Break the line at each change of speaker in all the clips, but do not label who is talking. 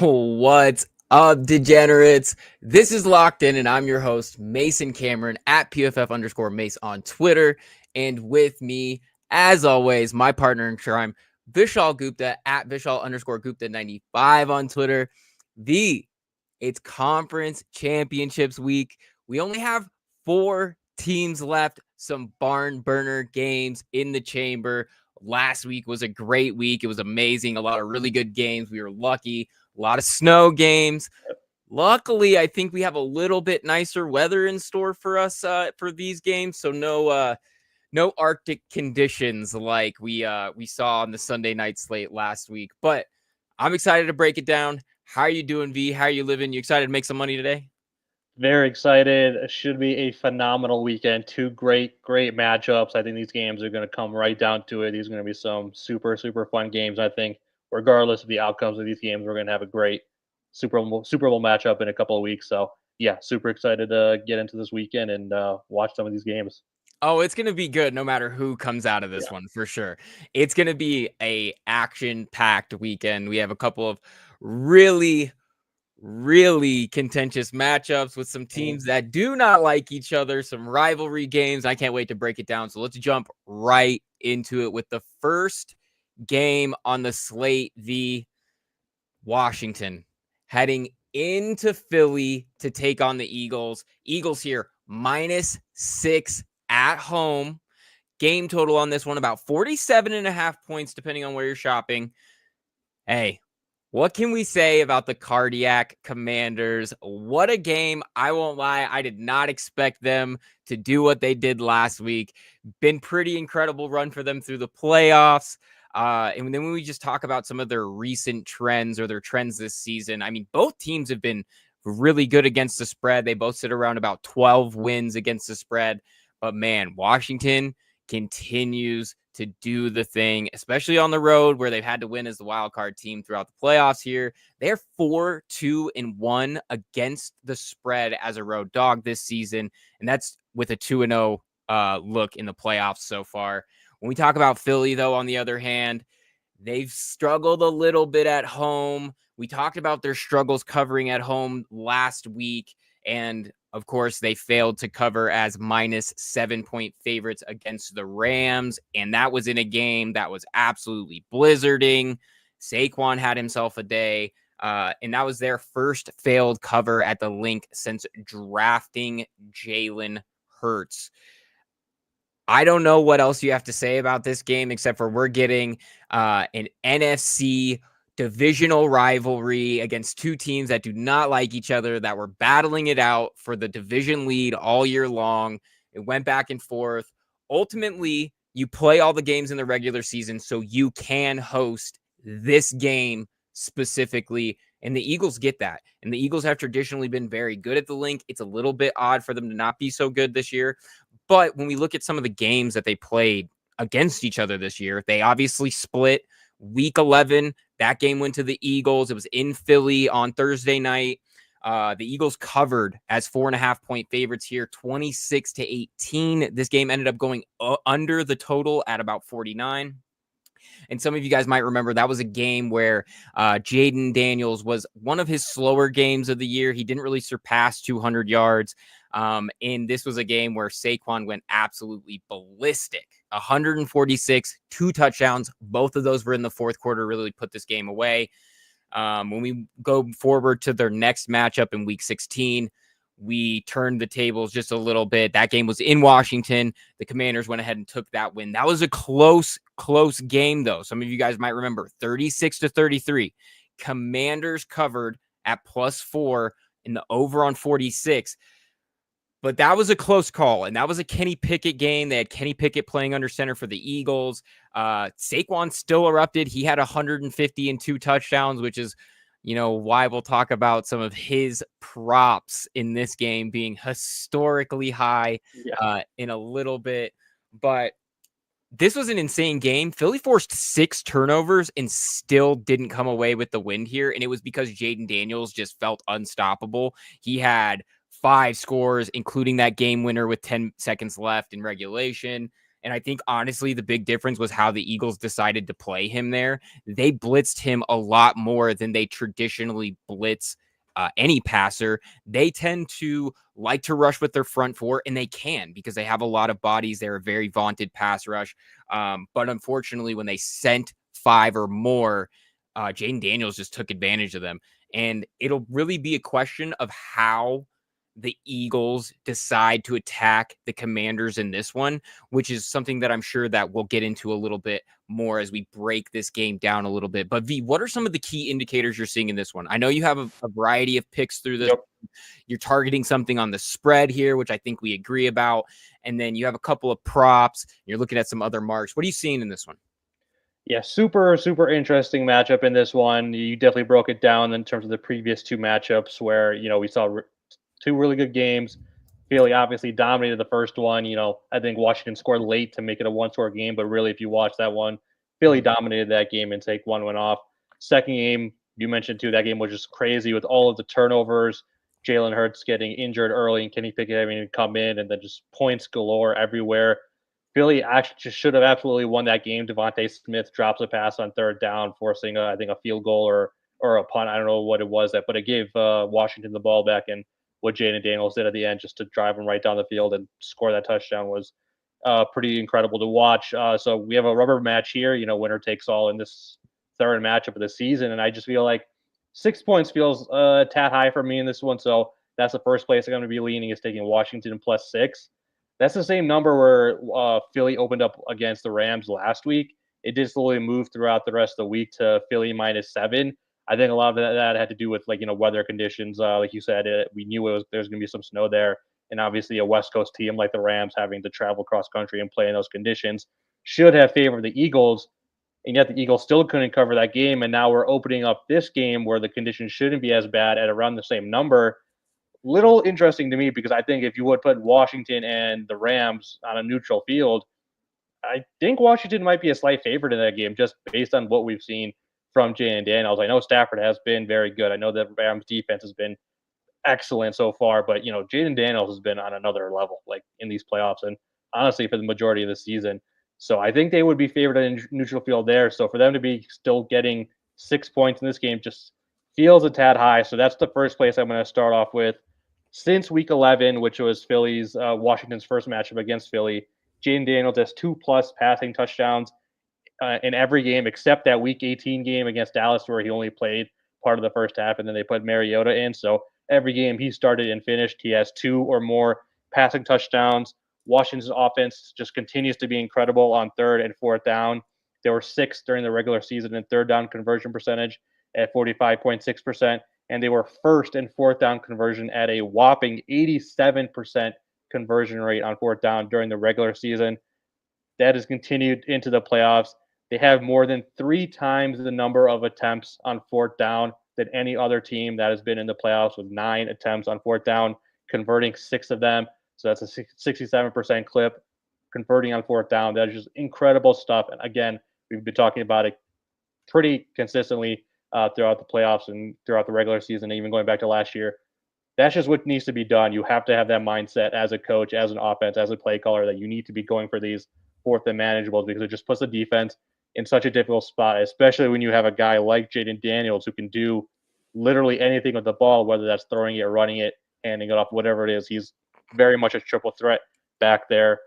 What's up, degenerates? This is Locked In, and I'm your host, Mason Cameron, at PFF_Mace on Twitter. And with me, as always, my partner in crime, Vishal Gupta, at Vishal_Gupta95 on Twitter. It's conference championships week. We only have 4 teams left, some barn burner games in the chamber. Last week was a great week. It was amazing. A lot of really good games. We were lucky. A lot of snow games. Luckily, I think we have a little bit nicer weather in store for us for these games. So no Arctic conditions like we saw on the Sunday night slate last week. But I'm excited to break it down. How are you doing, V? How are you living? You excited to make some money today?
Very excited. It should be a phenomenal weekend. Two great matchups. I think these games are going to come right down to it. These are going to be some super fun games. I think, regardless of the outcomes of these games, we're going to have a great Super Bowl matchup in a couple of weeks. So yeah, super excited to get into this weekend and watch some of these games.
Oh, it's gonna be good no matter who comes out of this
Yeah.
one for sure. It's gonna be a action-packed weekend. We have a couple of really, really contentious matchups with some
Mhm.
teams that do not like each other, some rivalry games. I can't wait to break it down. So let's jump right into it with the first game on the slate, the Washington heading into Philly to take on the Eagles. Eagles here -6 at home. Game total on this one about 47.5 points, depending on where you're shopping. Hey, what can we say about the Cardiac Commanders? What a game. I won't lie. I did not expect them to do what they did last week. Been pretty incredible run for them through the playoffs. And then when we just talk about some of their recent trends or their trends this season, I mean, both teams have been really good against the spread. They both sit around about 12 wins against the spread. But man, Washington continues to do the thing, especially on the road where they've had to win as the wild card team throughout the playoffs here. They're 4-2-1 against the spread as a road dog this season, and that's with a 2-0 look in the playoffs so far. When we talk about Philly, though, on the other hand, they've struggled a little bit at home. We talked about their struggles covering at home last week. And of course, they failed to cover as -7-point favorites against the Rams. And that was in a game that was absolutely blizzarding. Saquon had himself a day. And that was their first failed cover at the link since drafting Jalen Hurts. I don't know what else you have to say about this game except for we're getting an NFC divisional rivalry against two teams that do not like each other, that were battling it out for the division lead all year long. It went back and forth. Ultimately, you play all the games in the regular season so you can host this game specifically. And the Eagles get that. And the Eagles have traditionally been very good at the link. It's a little bit odd for them to not be so good this year. But when we look at some of the games that they played against each other this year, they obviously split. Week 11, that game went to the Eagles. It was in Philly on Thursday night. The Eagles covered as 4.5-point favorites here, 26-18. This game ended up going under the total at about 49. And some of you guys might remember that was a game where Jaden Daniels was one of his slower games of the year. He didn't really surpass 200 yards. And this was a game where Saquon went absolutely ballistic. 146, 2 touchdowns. Both of those were in the fourth quarter, really put this game away. When we go forward to their next matchup in week 16, we turned the tables just a little bit. That game was in Washington. The Commanders went ahead and took that win. That was a close game, though. Some of you guys might remember 36-33. Commanders covered at +4 in the over on 46. But that was a close call, and that was a Kenny Pickett game. They had Kenny Pickett playing under center for the Eagles. Saquon still erupted. He had 150 and 2 touchdowns, which is, why we'll talk about some of his props in this game being historically high
Yeah.
in a little bit. But this was an insane game. Philly forced 6 turnovers and still didn't come away with the win here. And it was because Jaden Daniels just felt unstoppable. He had 5 scores, including that game winner with 10 seconds left in regulation. And I think honestly, the big difference was how the Eagles decided to play him there. They blitzed him a lot more than they traditionally blitz any passer. They tend to like to rush with their front four, and they can because they have a lot of bodies. They're a very vaunted pass rush. But unfortunately, when they sent 5 or more, Jaden Daniels just took advantage of them. And it'll really be a question of how the Eagles decide to attack the Commanders in this one, which is something that I'm sure that we'll get into a little bit more as we break this game down a little bit. But V, what are some of the key indicators you're seeing in this one? I know you have a variety of picks through this.
Yep.
You're targeting something on the spread here, which I think we agree about. And then you have a couple of props. You're looking at some other marks. What are you seeing in this one?
Yeah, super, super interesting matchup in this one. You definitely broke it down in terms of the previous two matchups where, we saw two really good games. Philly obviously dominated the first one. I think Washington scored late to make it a one-score game, but really, if you watch that one, Philly dominated that game and take one went off. Second game, you mentioned too, that game was just crazy with all of the turnovers. Jalen Hurts getting injured early and Kenny Pickett having to come in, and then just points galore everywhere. Philly actually just should have absolutely won that game. Devontae Smith drops a pass on third down, forcing I think a field goal or a punt. I don't know what it was but it gave Washington the ball back, and what Jaden Daniels did at the end just to drive him right down the field and score that touchdown was pretty incredible to watch. So we have a rubber match here. Winner takes all in this third matchup of the season, and I just feel like 6 points feels a tad high for me in this one. So that's the first place I'm going to be leaning is taking Washington +6. That's the same number where Philly opened up against the Rams last week. It did slowly move throughout the rest of the week to Philly -7. I think a lot of that had to do with weather conditions. Like you said, we knew there's going to be some snow there, and obviously a West Coast team like the Rams having to travel cross country and play in those conditions should have favored the Eagles, and yet the Eagles still couldn't cover that game. And now we're opening up this game where the conditions shouldn't be as bad at around the same number. Little interesting to me because I think if you would put Washington and the Rams on a neutral field, I think Washington might be a slight favorite in that game just based on what we've seen from Jalen Daniels. I know Stafford has been very good. I know the Rams defense has been excellent so far, but Jalen Daniels has been on another level in these playoffs and honestly for the majority of the season. So I think they would be favored in neutral field there. So for them to be still getting 6 points in this game just feels a tad high. So that's the first place I'm going to start off with. Since week 11, which was Washington's first matchup against Philly, Jaden Daniels has 2+ passing touchdowns in every game except that week 18 game against Dallas where he only played part of the first half and then they put Mariota in. So every game he started and finished, he has 2 or more passing touchdowns. Washington's offense just continues to be incredible on third and fourth down. They were 6th during the regular season in third down conversion percentage at 45.6%. And they were first in fourth down conversion at a whopping 87% conversion rate on fourth down during the regular season. That has continued into the playoffs. They have more than 3 times the number of attempts on fourth down than any other team that has been in the playoffs with 9 attempts on fourth down, converting 6 of them. So that's a 67% clip converting on fourth down. That is just incredible stuff. And again, we've been talking about it pretty consistently throughout the playoffs and throughout the regular season, even going back to last year. That's just what needs to be done. You have to have that mindset as a coach, as an offense, as a play caller that you need to be going for these fourth and manageables because it just puts the defense in such a difficult spot, especially when you have a guy like Jaden Daniels who can do literally anything with the ball, whether that's throwing it, running it, handing it off, whatever it is. He's very much a triple threat back there.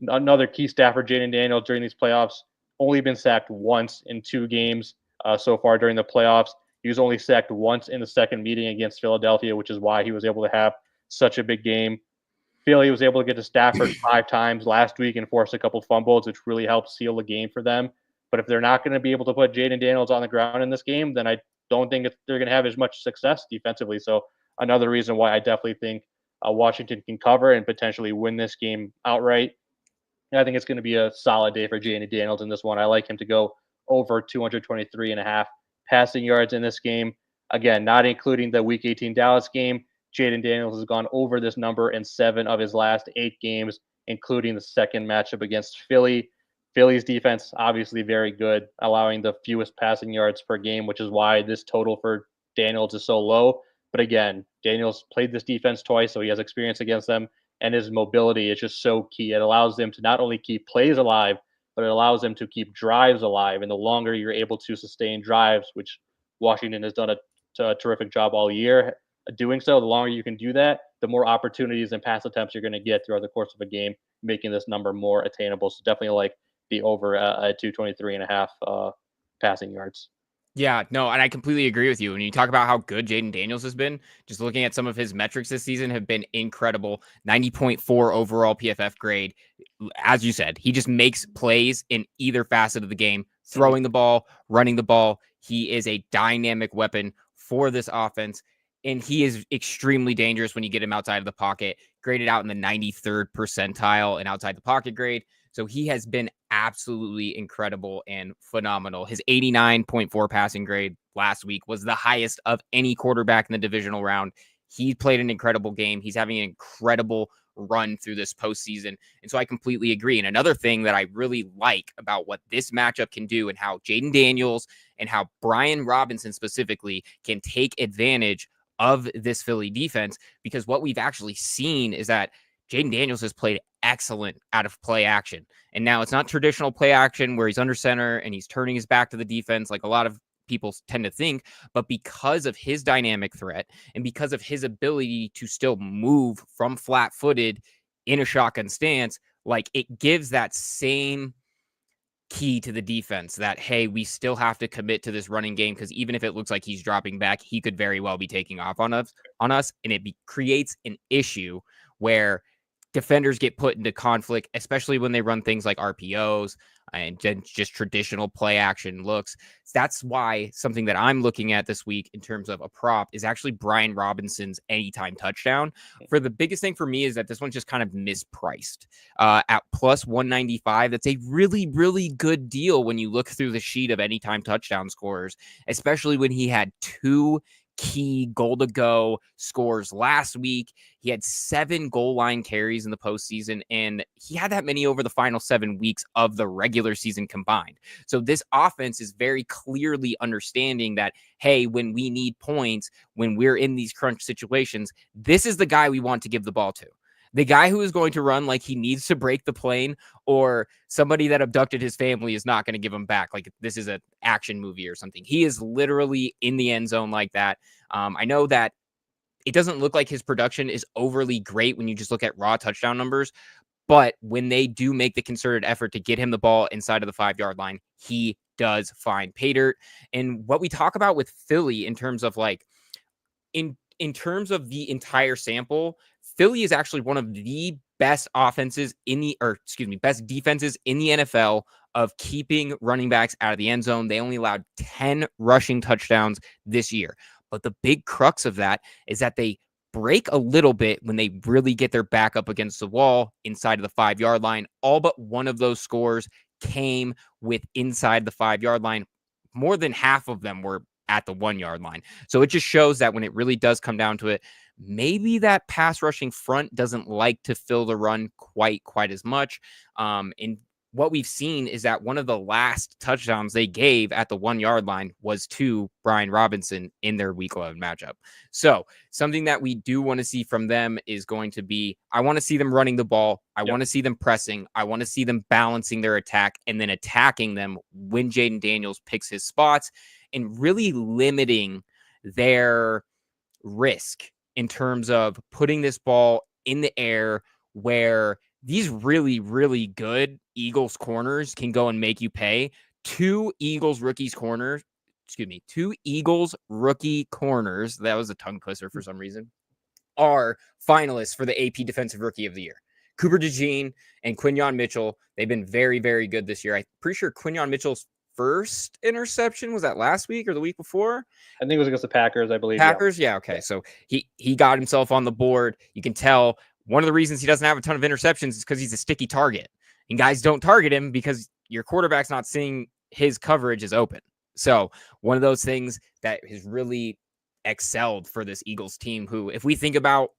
Another key stat for Jaden Daniels during these playoffs, only been sacked once in 2 games so far during the playoffs. He was only sacked once in the second meeting against Philadelphia, which is why he was able to have such a big game. Philly was able to get to Stafford 5 times last week and force a couple fumbles, which really helped seal the game for them. But if they're not going to be able to put Jaden Daniels on the ground in this game, then I don't think they're going to have as much success defensively. So another reason why I definitely think Washington can cover and potentially win this game outright. And I think it's going to be a solid day for Jaden Daniels in this one. I like him to go over 223.5 passing yards in this game. Again, not including the Week 18 Dallas game. Jaden Daniels has gone over this number in 7 of his last 8 games, including the second matchup against Philly. Philly's defense, obviously very good, allowing the fewest passing yards per game, which is why this total for Daniels is so low. But again, Daniels played this defense twice, so he has experience against them. and his mobility is just so key. It allows him to not only keep plays alive, but it allows him to keep drives alive. And the longer you're able to sustain drives, which Washington has done a terrific job all year doing so, the longer you can do that, the more opportunities and pass attempts you're going to get throughout the course of a game, making this number more attainable. So definitely like the over at 223 and a half passing yards.
Yeah, no, and I completely agree with you. When you talk about how good Jaden Daniels has been, just looking at some of his metrics this season have been incredible. 90.4 overall PFF grade. As you said, he just makes plays in either facet of the game, throwing the ball, running the ball. He is a dynamic weapon for this offense, and he is extremely dangerous when you get him outside of the pocket, graded out in the 93rd percentile and outside the pocket grade. So he has been absolutely incredible and phenomenal. His 89.4 passing grade last week was the highest of any quarterback in the divisional round. He played an incredible game. He's having an incredible run through this postseason. And so I completely agree. And another thing that I really like about what this matchup can do and how Jaden Daniels and how Brian Robinson specifically can take advantage of this Philly defense, because what we've actually seen is that Jaden Daniels has played excellent out of play action. And now it's not traditional play action where he's under center and he's turning his back to the defense like a lot of people tend to think, but because of his dynamic threat and because of his ability to still move from flat-footed in a shotgun stance, like it gives that same key to the defense that, hey, we still have to commit to this running game, because even if it looks like he's dropping back, he could very well be taking off on us, and it creates an issue where defenders get put into conflict, especially when they run things like RPOs and just traditional play action looks. That's why something that I'm looking at this week in terms of a prop is actually Brian Robinson's anytime touchdown. For the biggest thing for me is that this one's just kind of mispriced at plus 195. That's a really, really good deal when you look through the sheet of anytime touchdown scorers, especially when he had two key goal to go scores last week. He had 7 goal line carries in the postseason, and he had that many over the final 7 weeks of the regular season combined. So this offense is very clearly understanding that, hey, when we need points, when we're in these crunch situations, this is the guy we want to give the ball to. The guy who is going to run like he needs to break the plane, or somebody that abducted his family is not going to give him back like this is an action movie or something. He is literally in the end zone like that. I know that it doesn't look like his production is overly great when you just look at raw touchdown numbers, but when they do make the concerted effort to get him the ball inside of the 5-yard line, he does find pay dirt. And what we talk about with Philly in terms of like, in terms of the entire sample, Philly is actually one of the best offenses best defenses in the NFL of keeping running backs out of the end zone. They only allowed 10 rushing touchdowns this year. But the big crux of that is that they break a little bit when they really get their back up against the wall inside of the 5-yard line. All but one of those scores came with inside the 5-yard line. More than half of them were at the 1-yard line. So it just shows that when it really does come down to it, maybe that pass rushing front doesn't like to fill the run quite as much. And what we've seen is that one of the last touchdowns they gave at the 1-yard line was to Brian Robinson in their week 11 matchup. So something that we do want to see from them is going to be, I want to see them running the ball. I want to see them pressing. I want to see them balancing their attack and then attacking them when Jaden Daniels picks his spots, and really limiting their risk in terms of putting this ball in the air where these really, really good Eagles corners can go and make you pay. Two Eagles rookie corners, that was a tongue twister for some reason, are finalists for the AP Defensive Rookie of the Year. Cooper DeJean and Quinyon Mitchell, they've been very, very good this year. I'm pretty sure Quinyon Mitchell's first interception was that last week or the week before?
I think it was against the Packers, I believe.
Packers, yeah, okay. So he got himself on the board. You can tell one of the reasons he doesn't have a ton of interceptions is because he's a sticky target. And guys don't target him because your quarterback's not seeing his coverage is open. So one of those things that has really excelled for this Eagles team, who, if we think about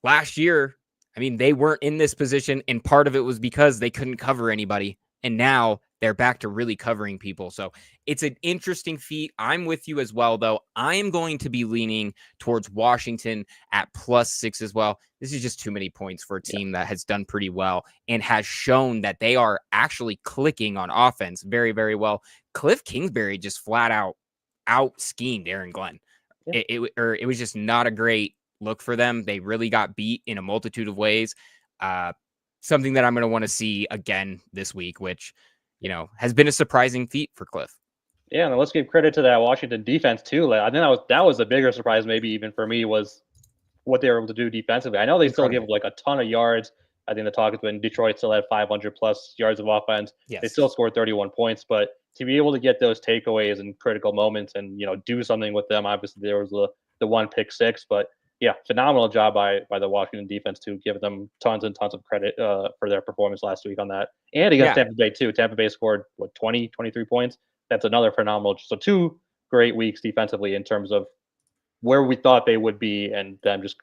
last year, I mean, they weren't in this position, and part of it was because they couldn't cover anybody. And now they're back to really covering people. So it's an interesting feat. I'm with you as well, though. I am going to be leaning towards Washington at +6 as well. This is just too many points for a team that has done pretty well and has shown that they are actually clicking on offense very, very well. Cliff Kingsbury just flat out schemed Aaron Glenn. Yeah. It was just not a great look for them. They really got beat in a multitude of ways. Something that I'm going to want to see again this week, which, has been a surprising feat for Cliff.
Yeah, and let's give credit to that Washington defense too. Like, I think that was a bigger surprise, maybe even for me, was what they were able to do defensively. I know they still give like a ton of yards. I think the talk has been Detroit still had 500 plus yards of offense. Yes. They still scored 31 points, but to be able to get those takeaways in critical moments and do something with them. Obviously, there was the one pick six, but yeah, phenomenal job by the Washington defense to give them tons and tons of credit for their performance last week on that. And against Tampa Bay too. Tampa Bay scored 23 points. That's another phenomenal. So 2 great weeks defensively in terms of where we thought they would be, and them just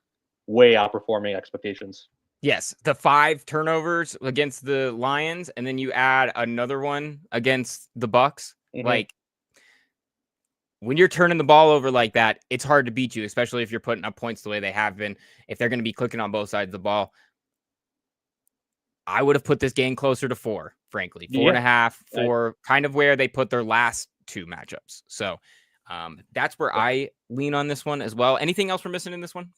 way outperforming expectations.
Yes, the 5 turnovers against the Lions, and then you add another one against the Bucks. Mm-hmm. Like, when you're turning the ball over like that, it's hard to beat you, especially if you're putting up points the way they have been. If they're going to be clicking on both sides of the ball, I would have put this game closer to 4, frankly. 4.5, 4, kind of where they put their last 2 matchups. So that's where I lean on this one as well. Anything else we're missing in this one?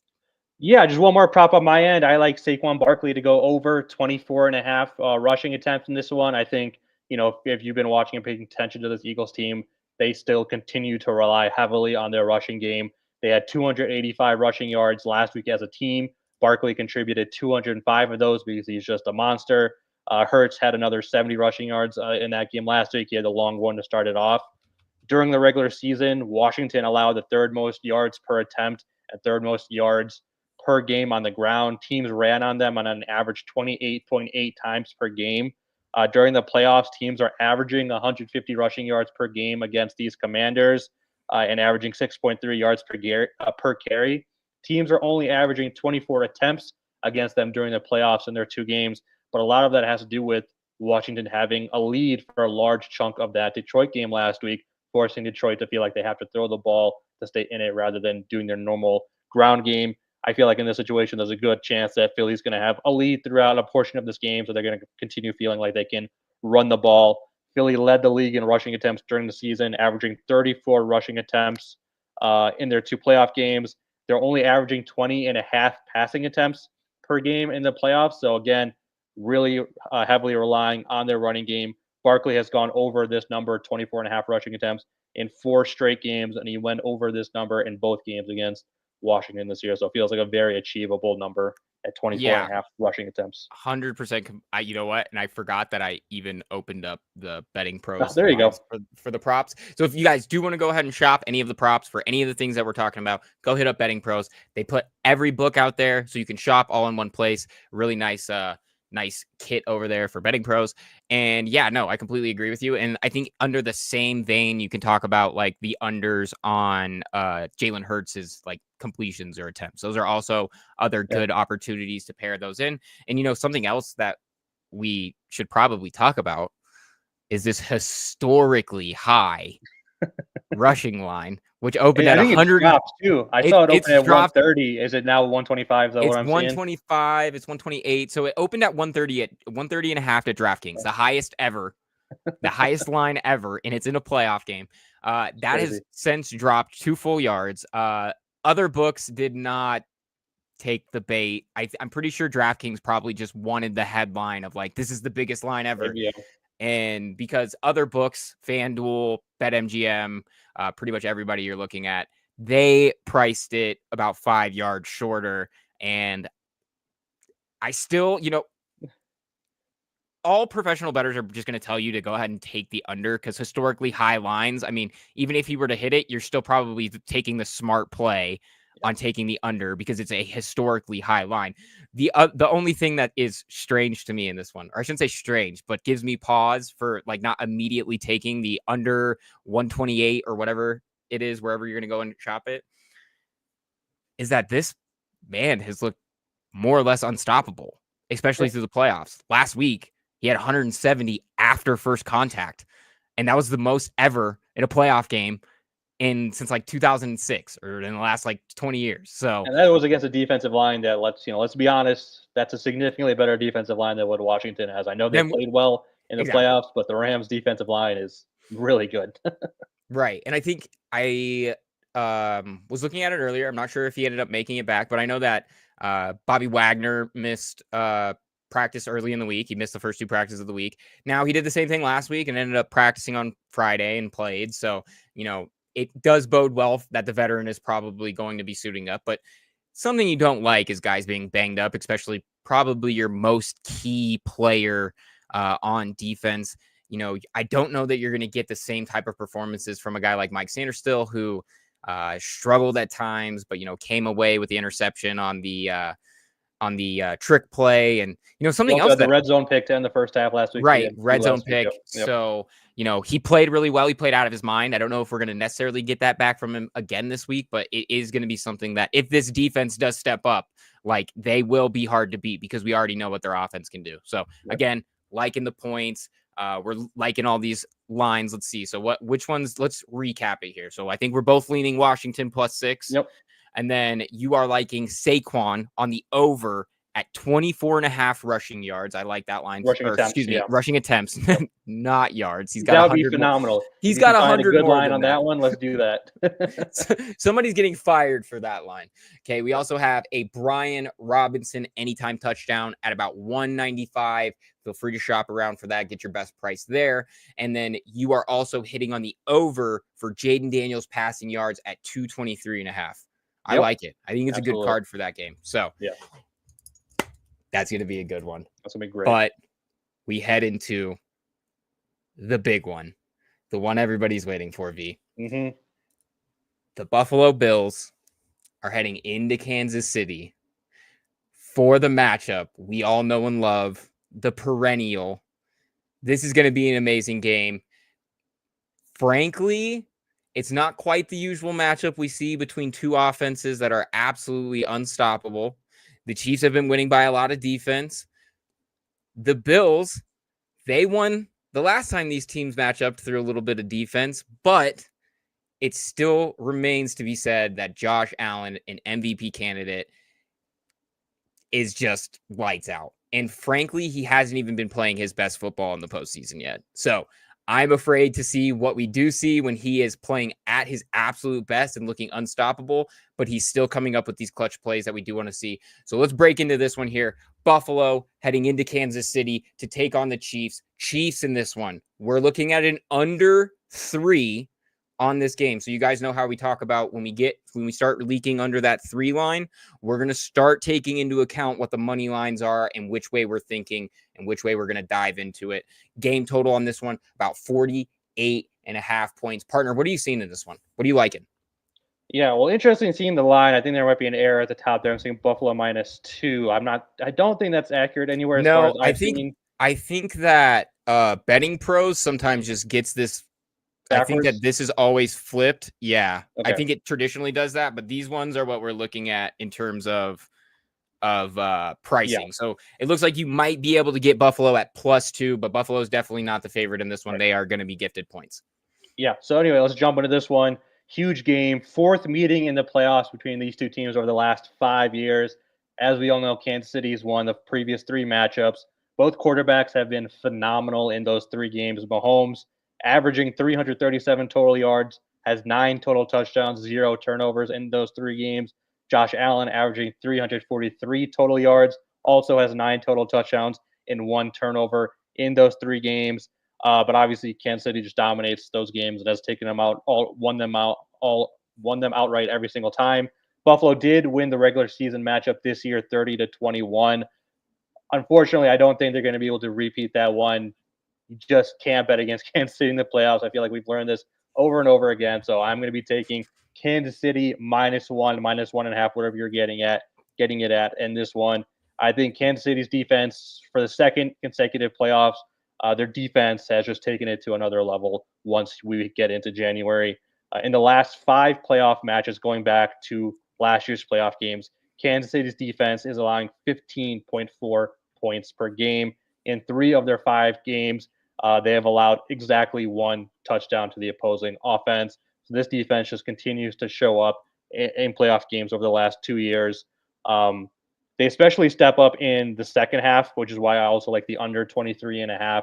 Yeah, just one more prop on my end. I like Saquon Barkley to go over 24.5 rushing attempts in this one. I think, if you've been watching and paying attention to this Eagles team, they still continue to rely heavily on their rushing game. They had 285 rushing yards last week as a team. Barkley contributed 205 of those because he's just a monster. Hurts had another 70 rushing yards in that game last week. He had a long one to start it off. During the regular season, Washington allowed the 3rd most yards per attempt and 3rd most yards per game on the ground. Teams ran on them on an average 28.8 times per game. During the playoffs, teams are averaging 150 rushing yards per game against these Commanders and averaging 6.3 yards per carry. Teams are only averaging 24 attempts against them during the playoffs in their 2 games, but a lot of that has to do with Washington having a lead for a large chunk of that Detroit game last week, forcing Detroit to feel like they have to throw the ball to stay in it rather than doing their normal ground game. I feel like in this situation, there's a good chance that Philly's going to have a lead throughout a portion of this game, so they're going to continue feeling like they can run the ball. Philly led the league in rushing attempts during the season, averaging 34 rushing attempts in their 2 playoff games. They're only averaging 20.5 passing attempts per game in the playoffs. So again, really heavily relying on their running game. Barkley has gone over this number, 24.5 rushing attempts, in 4 straight games, and he went over this number in both games against Washington this year. So it feels like a very achievable number at 24.5 rushing attempts.
100%. You know what? And I forgot that I even opened up the Betting Pros.
There you go.
For the props. So if you guys do want to go ahead and shop any of the props for any of the things that we're talking about, go hit up Betting Pros. They put every book out there so you can shop all in one place. Really nice kit over there for Betting Pros. And yeah, no, I completely agree with you. And I think under the same vein, you can talk about like the unders on Jalen Hurts' like completions or attempts. Those are also other good opportunities to pair those in. And something else that we should probably talk about is this historically high rushing line, which opened at 100.
Too. I saw it open at 130. Is it now 125? Is that what I'm seeing?
It's 125. It's 128. So it opened at 130 and a half at DraftKings, the highest ever, the highest line ever, and it's in a playoff game. That has since dropped 2 full yards. Other books did not take the bait. I'm pretty sure DraftKings probably just wanted the headline of like, this is the biggest line ever. Yeah. And because other books, FanDuel, BetMGM, pretty much everybody you're looking at, they priced it about 5 yards shorter. And I still, all professional bettors are just going to tell you to go ahead and take the under, because historically high lines, I mean, even if you were to hit it, you're still probably taking the smart play on taking the under because it's a historically high line. The only thing that is strange to me in this one, or I shouldn't say strange, but gives me pause for like not immediately taking the under 128 or whatever it is, wherever you're going to go and shop it, is that this man has looked more or less unstoppable, especially through the playoffs. Last week, He had 170 after first contact. And that was the most ever in a playoff game since like 2006 or in the last like 20 years. So,
and that was against a defensive line that let's be honest, that's a significantly better defensive line than what Washington has. I know they
then
played well in the
exactly.
playoffs, but the Rams defensive line is really good.
Right. And I think I was looking at it earlier. I'm not sure if he ended up making it back, but I know that Bobby Wagner missed practice early in the week. He missed the first 2 practices of the week. Now he did the same thing last week and ended up practicing on Friday and played. So, it does bode well that the veteran is probably going to be suiting up, but something you don't like is guys being banged up, especially probably your most key player on defense. I don't know that you're going to get the same type of performances from a guy like Mike Sanderstill, who struggled at times, but came away with the interception on the trick play, and
He
something
also
else
had the
that
red zone pick to end the first half last week.
right, red zone
Last week.
pick.
Yep.
So he played really well. He played out of his mind. I don't know if we're going to necessarily get that back from him again this week, but it is going to be something that if this defense does step up, like they will be hard to beat because we already know what their offense can do. So again, liking the points. We're liking all these lines. Let's see. So which ones? Let's recap it here. So I think we're both leaning Washington +6.
Yep.
And then you are liking Saquon on the over at 24.5 rushing yards. I like that line. Rushing attempts, not yards. He's got
that would be phenomenal.
He's got 100
good
more
line
than
on that one. Let's do that.
Somebody's getting fired for that line. Okay, we also have a Brian Robinson anytime touchdown at about 195. Feel free to shop around for that. Get your best price there. And then you are also hitting on the over for Jaden Daniels passing yards at 223.5. I like it. I think it's a good card for that game. So that's going to be a good one.
That's going to be great.
But we head into the big one, the one everybody's waiting for, V.
Mm-hmm.
The Buffalo Bills are heading into Kansas City for the matchup we all know and love, the perennial. This is going to be an amazing game. Frankly, it's not quite the usual matchup we see between two offenses that are absolutely unstoppable. The Chiefs have been winning by a lot of defense. The Bills, they won the last time these teams match up through a little bit of defense, but it still remains to be said that Josh Allen, an MVP candidate, is just lights out. And frankly, he hasn't even been playing his best football in the postseason yet. So I'm afraid to see what we do see when he is playing at his absolute best and looking unstoppable, but he's still coming up with these clutch plays that we do want to see. So let's break into this one here. Buffalo heading into Kansas City to take on the Chiefs. Chiefs in this one. We're looking at an under 3 on this game. So you guys know how we talk about when we start leaking under that 3 line, we're going to start taking into account what the money lines are and which way we're thinking and which way we're going to dive into it. Game total on this one, about 48.5 points. Partner, what are you seeing in this one? What are you liking?
Yeah, well, interesting seeing the line. I think there might be an error at the top there. I'm seeing Buffalo -2. I don't think that's accurate anywhere as far as
I think that betting pros sometimes just gets this. Backwards? I think that this is always flipped. Yeah. Okay. I think it traditionally does that, but these ones are what we're looking at in terms of pricing. Yeah. So it looks like you might be able to get Buffalo at +2, but Buffalo is definitely not the favorite in this one. Right. They are going to be gifted points.
Yeah. So anyway, let's jump into this one. Huge game, 4th meeting in the playoffs between these two teams over the last 5 years. As we all know, Kansas City's won the previous 3 matchups. Both quarterbacks have been phenomenal in those 3 games. Mahomes averaging 337 total yards, has 9 total touchdowns, 0 turnovers in those 3 games. Josh Allen averaging 343 total yards, also has 9 total touchdowns and 1 turnover in those 3 games. But obviously, Kansas City just dominates those games and has taken them out, won them outright every single time. Buffalo did win the regular season matchup this year, 30-21. Unfortunately, I don't think they're going to be able to repeat that one. You just can't bet against Kansas City in the playoffs. I feel like we've learned this over and over again. So I'm going to be taking Kansas City -1, -1.5, whatever you're getting it at in this one. I think Kansas City's defense for the 2nd consecutive playoffs, their defense has just taken it to another level once we get into January. In the last 5 playoff matches, going back to last year's playoff games, Kansas City's defense is allowing 15.4 points per game. In 3 of their 5 games, they have allowed exactly 1 touchdown to the opposing offense. So this defense just continues to show up in playoff games over the last 2 years. They especially step up in the second half, which is why I also like the under 23.5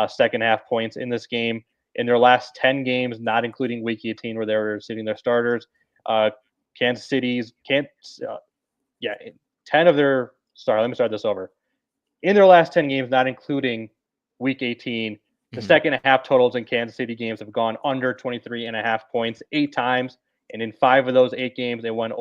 second half points in this game. In their last 10 games, not including week 18 where they were sitting their starters, Kansas City's can't, yeah, 10 of their, sorry, let me start this over. In their last 10 games, not including week 18, the second half totals in Kansas City games have gone under 23.5 points 8 times. And in 5 of those 8 games, they went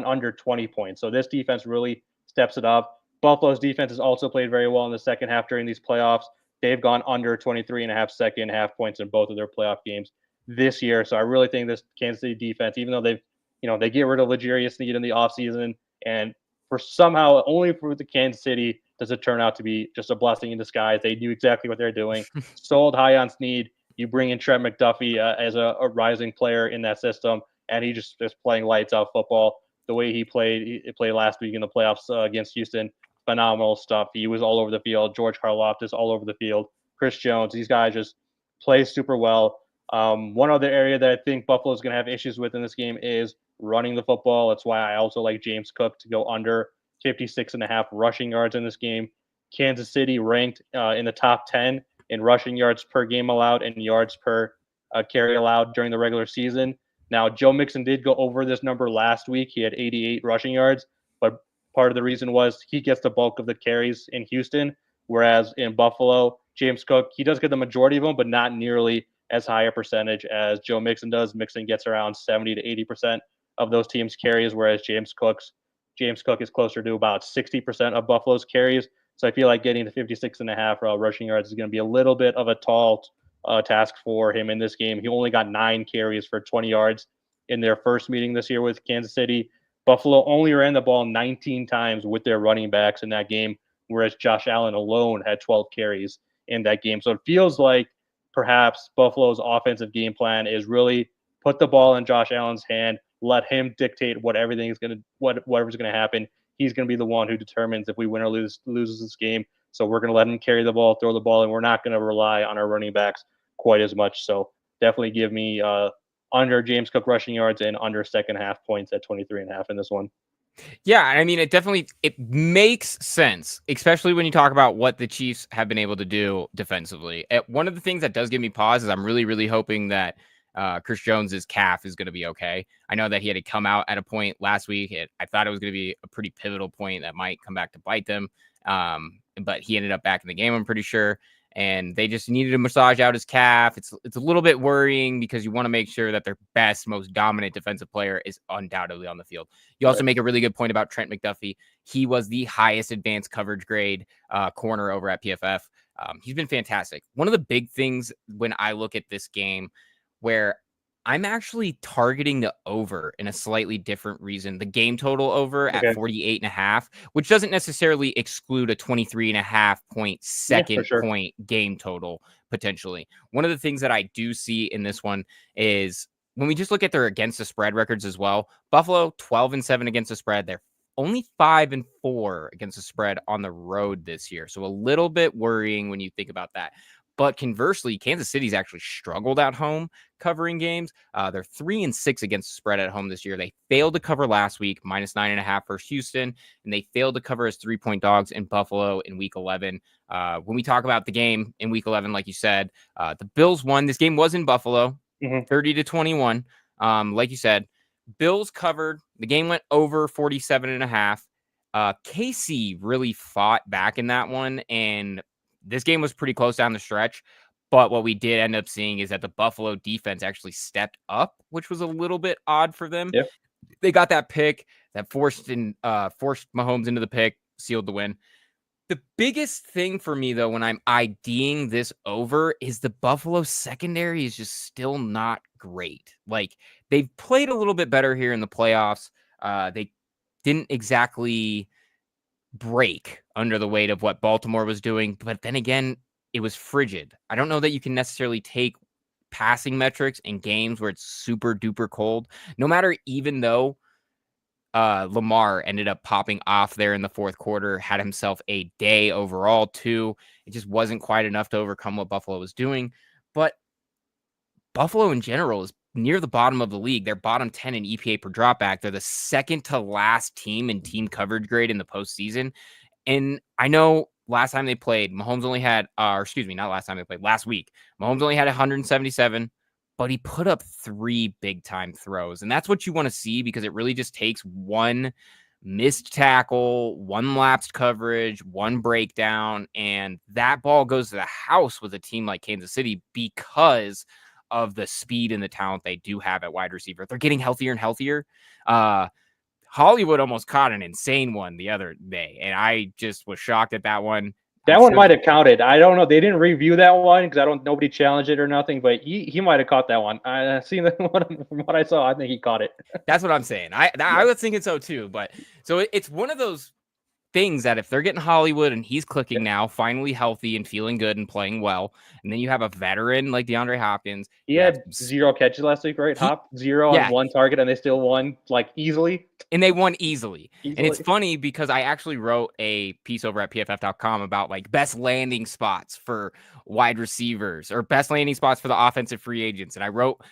under 20 points. So this defense really steps it up. Buffalo's defense has also played very well in the second half during these playoffs. They've gone under 23.5 second half points in both of their playoff games this year. So I really think this Kansas City defense, even though they get rid of L'Jarius Sneed in the offseason, and for somehow only for the Kansas City does it turn out to be just a blessing in disguise. They knew exactly what they're doing. Sold high on Sneed. You bring in Trent McDuffie as a rising player in that system, and he just is playing lights out football. The way he played last week in the playoffs against Houston, phenomenal stuff. He was all over the field. George Karlaftis all over the field. Chris Jones, these guys just play super well. One other area that I think Buffalo is going to have issues with in this game is running the football. That's why I also like James Cook to go under 56.5 rushing yards in this game. Kansas City ranked in the top 10 in rushing yards per game allowed and yards per carry allowed during the regular season. Now, Joe Mixon did go over this number last week. He had 88 rushing yards, but part of the reason was he gets the bulk of the carries in Houston, whereas in Buffalo, James Cook, he does get the majority of them, but not nearly as high a percentage as Joe Mixon does. Mixon gets around 70 to 80% of those teams' carries, whereas James Cook is closer to about 60% of Buffalo's carries. So I feel like getting to 56.5 rushing yards is going to be a little bit of a tall task for him in this game. He only got 9 carries for 20 yards in their first meeting this year with Kansas City. Buffalo only ran the ball 19 times with their running backs in that game, whereas Josh Allen alone had 12 carries in that game. So it feels like perhaps Buffalo's offensive game plan is really put the ball in Josh Allen's hand, let him dictate whatever's going to happen. He's going to be the one who determines if we win or loses this game. So we're going to let him carry the ball, throw the ball, and we're not going to rely on our running backs quite as much. So definitely give me under James Cook rushing yards and under second half points at 23.5 in this one.
Yeah, I mean, it makes sense, especially when you talk about what the Chiefs have been able to do defensively. One of the things that does give me pause is I'm really, really hoping that Chris Jones's calf is going to be okay. I know that he had to come out at a point last week. I thought it was going to be a pretty pivotal point that might come back to bite them, but he ended up back in the game, I'm pretty sure. And they just needed to massage out his calf. It's a little bit worrying because you want to make sure that their best, most dominant defensive player is undoubtedly on the field. You also make a really good point about Trent McDuffie. He was the highest advanced coverage grade corner over at PFF. He's been fantastic. One of the big things when I look at this game where I'm actually targeting the over in a slightly different reason. The game total over at 48.5, which doesn't necessarily exclude a 23.5 point second point game total potentially. One of the things that I do see in this one is when we just look at their against the spread records as well, Buffalo 12-7 against the spread. They're only 5-4 against the spread on the road this year. So a little bit worrying when you think about that. But conversely, Kansas City's actually struggled at home covering games. They're 3-6 against the spread at home this year. They failed to cover last week, -9.5 versus Houston, and they failed to cover as 3-point dogs in Buffalo in Week 11. When we talk about the game in Week 11, like you said, the Bills won. This game was in Buffalo, 30-21. Like you said, Bills covered. The game went over 47.5. KC really fought back in that one, and this game was pretty close down the stretch, but what we did end up seeing is that the Buffalo defense actually stepped up, which was a little bit odd for them.
Yep.
They got that pick that forced Mahomes into the pick, sealed the win. The biggest thing for me, though, when I'm IDing this over is the Buffalo secondary is just still not great. Like, they've played a little bit better here in the playoffs. They didn't exactly break under the weight of what Baltimore was doing. But then again, it was frigid. I don't know that you can necessarily take passing metrics in games where it's super duper cold, no matter, even though Lamar ended up popping off there in the fourth quarter, had himself a day overall too. It just wasn't quite enough to overcome what Buffalo was doing. But Buffalo in general is near the bottom of the league. They're bottom 10 in EPA per dropback. They're the second to last team in team coverage grade in the postseason. And I know last time they played, Mahomes only had, or excuse me, not last time they played, last week, Mahomes only had 177, but he put up 3 big time throws. And that's what you want to see, because it really just takes one missed tackle, one lapsed coverage, one breakdown, and that ball goes to the house with a team like Kansas City because of the speed and the talent they do have at wide receiver. They're getting healthier and healthier. Hollywood almost caught an insane one the other day, and I just was shocked at that one.
That one might have counted. I don't know. They didn't review that one because nobody challenged it or nothing. But he might have caught that one. I seen that one from what I saw. I think he caught it.
That's what I'm saying. I was thinking so too. But so it's one of those things that if they're getting Hollywood and he's clicking now, finally healthy and feeling good and playing well, and then you have a veteran like DeAndre Hopkins.
He had 0 catches last week, right? Hop 0 on 1 target, and they still won like easily.
And they won easily. And it's funny because I actually wrote a piece over at pff.com about like best landing spots for wide receivers or best landing spots for the offensive free agents. And I wrote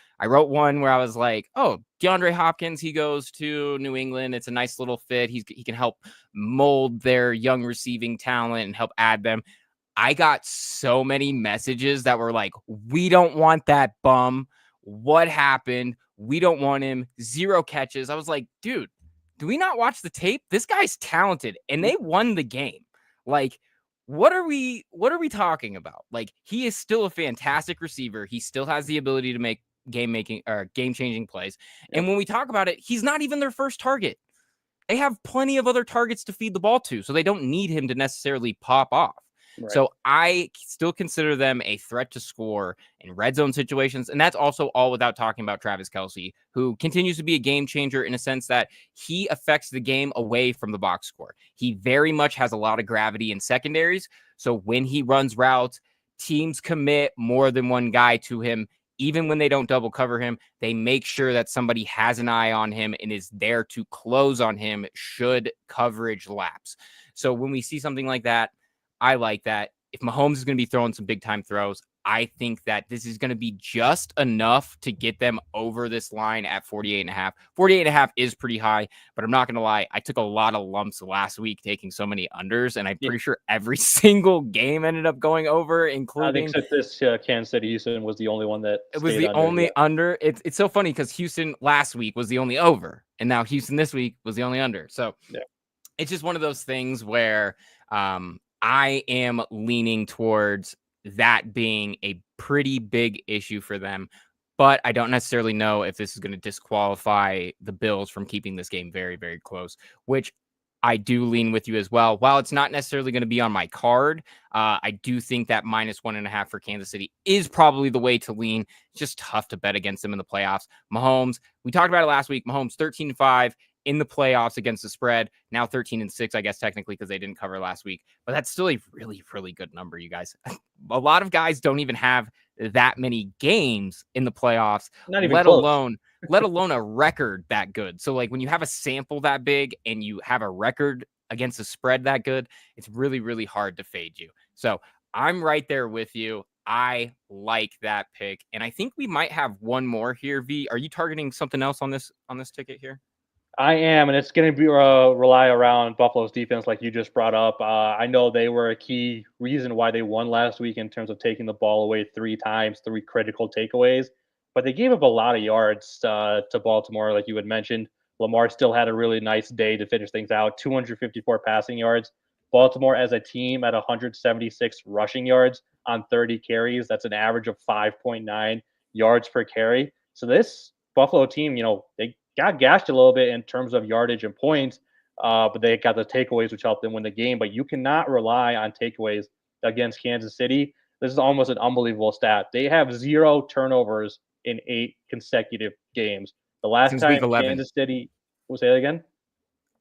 one where I was like, oh, DeAndre Hopkins, he goes to New England. It's a nice little fit. He can help mold their young receiving talent and help add them. I got so many messages that were like, we don't want that bum. What happened? We don't want him. 0 catches. I was like, dude, do we not watch the tape? This guy's talented and they won the game. Like, what are we talking about? Like, he is still a fantastic receiver. He still has the ability to make game-changing plays. Yep. And when we talk about it, he's not even their first target. They have plenty of other targets to feed the ball to, so they don't need him to necessarily pop off. Right. So I still consider them a threat to score in red zone situations. And that's also all without talking about Travis Kelce, who continues to be a game changer in a sense that he affects the game away from the box score. He very much has a lot of gravity in secondaries. So when he runs routes, teams commit more than one guy to him. Even when they don't double cover him, they make sure that somebody has an eye on him and is there to close on him should coverage lapse. So when we see something like that, I like that. If Mahomes is going to be throwing some big time throws, I think that this is going to be just enough to get them over this line at 48.5. 48.5 is pretty high, but I'm not going to lie. I took a lot of lumps last week taking so many unders, and I'm pretty sure every single game ended up going over, including.
I think this Kansas City Houston was the only one that
it was the only under. It's so funny because Houston last week was the only over, and now Houston this week was the only under. So it's just one of those things where I am leaning towards that being a pretty big issue for them, but I don't necessarily know if this is going to disqualify the Bills from keeping this game very, very close, which I do lean with you as well. While it's not necessarily going to be on my card, I do think that -1.5 for Kansas City is probably the way to lean. It's just tough to bet against them in the playoffs. Mahomes, we talked about it last week. Mahomes 13-5 in the playoffs against the spread. Now 13-6, I guess, technically, because they didn't cover last week. But that's still a really, really good number, you guys. A lot of guys don't even have that many games in the playoffs, let alone a record that good. So, like, when you have a sample that big and you have a record against a spread that good, it's really, really hard to fade you. So I'm right there with you. I like that pick. And I think we might have one more here. V, are you targeting something else on this ticket here?
I am, and it's going to be rely around Buffalo's defense, like you just brought up. I know they were a key reason why they won last week in terms of taking the ball away 3 times, 3 critical takeaways. But they gave up a lot of yards to Baltimore, like you had mentioned. Lamar still had a really nice day to finish things out, 254 passing yards. Baltimore as a team at 176 rushing yards on 30 carries. That's an average of 5.9 yards per carry. So this Buffalo team, they got gashed a little bit in terms of yardage and points, but they got the takeaways, which helped them win the game. But you cannot rely on takeaways against Kansas City. This is almost an unbelievable stat. They have 0 turnovers in 8 consecutive games. The last time Kansas City, we'll say that again.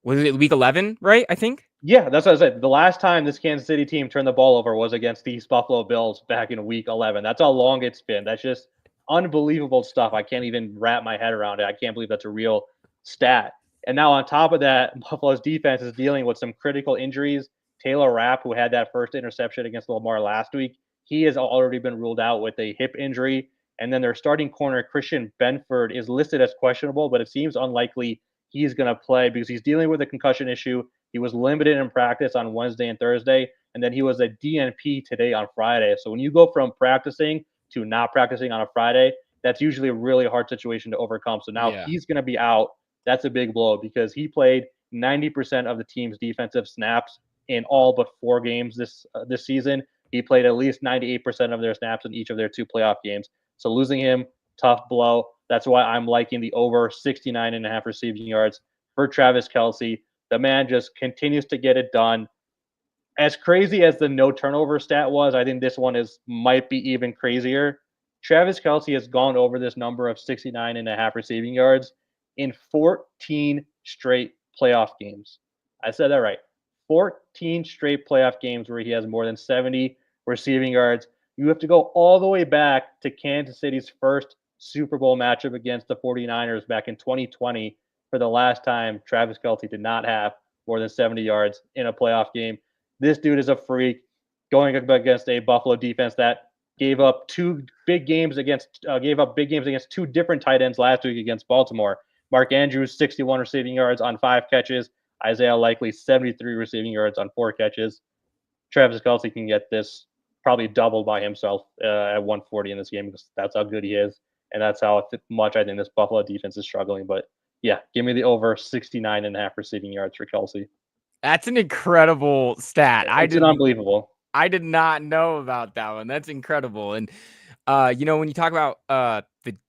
Was it week 11, right? I think.
Yeah, that's what I said. The last time this Kansas City team turned the ball over was against these Buffalo Bills back in week 11. That's how long it's been. That's just unbelievable stuff. I can't even wrap my head around it. I can't believe that's a real stat. And now on top of that, Buffalo's defense is dealing with some critical injuries. Taylor Rapp, who had that first interception against Lamar last week, he has already been ruled out with a hip injury. And then their starting corner, Christian Benford, is listed as questionable, but it seems unlikely he's going to play because he's dealing with a concussion issue. He was limited in practice on Wednesday and Thursday, and then he was a DNP today on Friday. So when you go from practicing to not practicing on a Friday, that's usually a really hard situation to overcome. So now he's going to be out. That's a big blow because he played 90% of the team's defensive snaps in all but 4 games this season. He played at least 98% of their snaps in each of their 2 playoff games. So losing him, tough blow. That's why I'm liking the over 69.5 receiving yards for Travis Kelce. The man just continues to get it done. As crazy as the no turnover stat was, I think this one might be even crazier. Travis Kelce has gone over this number of 69.5 receiving yards in 14 straight playoff games. I said that right. 14 straight playoff games where he has more than 70 receiving yards. You have to go all the way back to Kansas City's first Super Bowl matchup against the 49ers back in 2020 for the last time Travis Kelce did not have more than 70 yards in a playoff game. This dude is a freak going up against a Buffalo defense that gave up big games against 2 different tight ends last week against Baltimore. Mark Andrews, 61 receiving yards on 5 catches. Isaiah Likely, 73 receiving yards on 4 catches. Travis Kelce can get this probably doubled by himself at 140 in this game because that's how good he is. And that's how much I think this Buffalo defense is struggling. But yeah, give me the over 69.5 receiving yards for Kelce.
That's an incredible stat.
It's unbelievable.
I did not know about that one. That's incredible. And when you talk about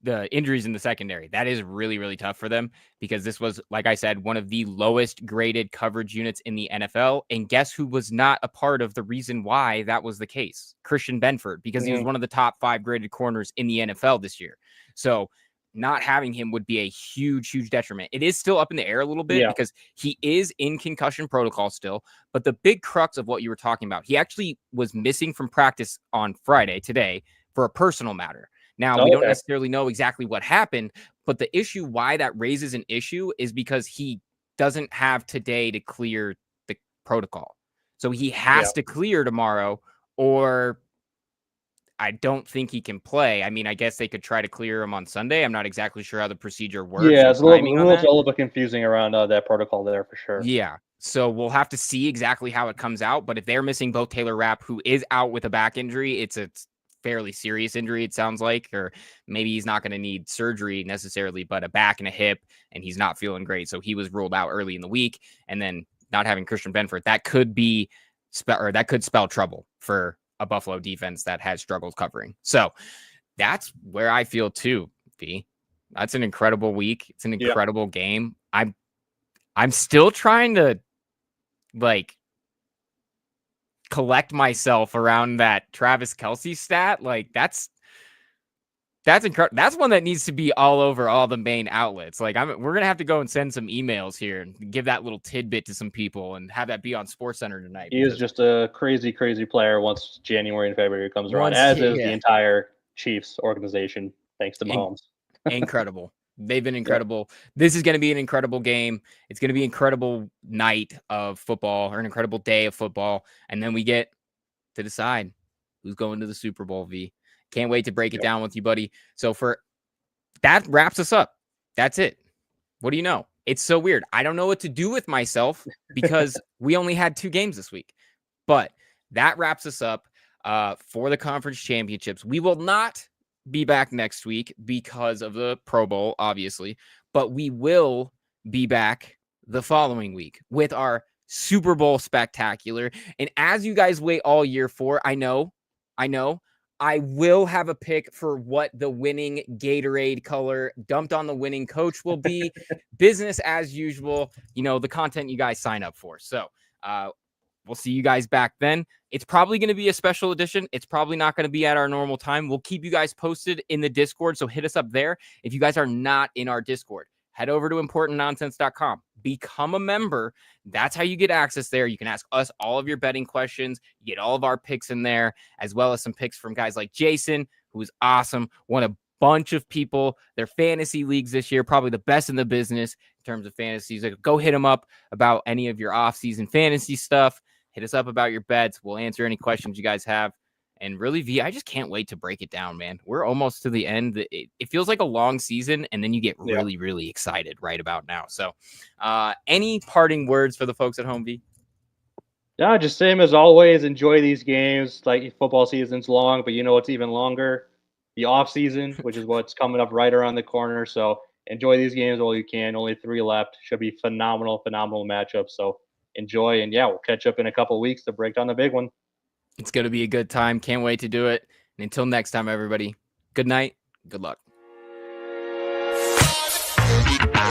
the injuries in the secondary, that is really, really tough for them because this was, like I said, one of the lowest graded coverage units in the NFL. And guess who was not a part of the reason why that was the case? Christian Benford, because he was one of the top 5 graded corners in the NFL this year. So not having him would be a huge, huge detriment. It is still up in the air a little bit because he is in concussion protocol still. But the big crux of what you were talking about, he actually was missing from practice on Friday today for a personal matter. Now, we don't necessarily know exactly what happened, but the issue why that raises an issue is because he doesn't have today to clear the protocol. So he has to clear tomorrow, or I don't think he can play. I mean, I guess they could try to clear him on Sunday. I'm not exactly sure how the procedure works.
Yeah, it's a little bit confusing around that protocol there for sure.
Yeah. So we'll have to see exactly how it comes out. But if they're missing both Taylor Rapp, who is out with a back injury, it's a fairly serious injury, it sounds like, or maybe he's not going to need surgery necessarily, but a back and a hip, and he's not feeling great. So he was ruled out early in the week. And then not having Christian Benford, that could spell trouble for a Buffalo defense that has struggled covering. So that's where I feel too, V. That's an incredible week. It's an incredible game. I'm still trying to collect myself around that Travis Kelce stat. That's incredible. That's one that needs to be all over all the main outlets. We're going to have to go and send some emails here and give that little tidbit to some people and have that be on SportsCenter tonight.
He is just a crazy, crazy player once January and February comes around, as is the entire Chiefs organization, thanks to Mahomes.
Incredible. They've been incredible. This is going to be an incredible game. It's going to be an incredible night of football, or an incredible day of football. And then we get to decide who's going to the Super Bowl, V. Can't wait to break it down with you, buddy. So that wraps us up. That's it. What do you know? It's so weird. I don't know what to do with myself because we only had 2 games this week. But that wraps us up for the conference championships. We will not be back next week because of the Pro Bowl, obviously. But we will be back the following week with our Super Bowl spectacular. And as you guys wait all year for, I know, I will have a pick for what the winning Gatorade color dumped on the winning coach will be. Business as usual, the content you guys sign up for. So we'll see you guys back then. It's probably going to be a special edition. It's probably not going to be at our normal time. We'll keep you guys posted in the Discord, so hit us up there. If you guys are not in our Discord, head over to importantnonsense.com. Become a member. That's how you get access there. You can ask us all of your betting questions. You get all of our picks in there, as well as some picks from guys like Jason, who's awesome. Won a bunch of people their fantasy leagues this year, probably the best in the business. terms of fantasy. So go hit him up about any of your off-season fantasy stuff. Hit us up about your bets. We'll answer any questions you guys have. And really, V, I just can't wait to break it down, man. We're almost to the end. It feels like a long season, and then you get really, really excited right about now. So any parting words for the folks at home, V?
Yeah, just same as always. Enjoy these games. Like football season's long, but you know what's even longer? The off season, which is what's coming up right around the corner. So enjoy these games while you can. Only 3 left. Should be phenomenal matchups. So enjoy, and yeah, we'll catch up in a couple weeks to break down the big one.
It's going to be a good time. Can't wait to do it. And until next time, everybody, good night. Good luck.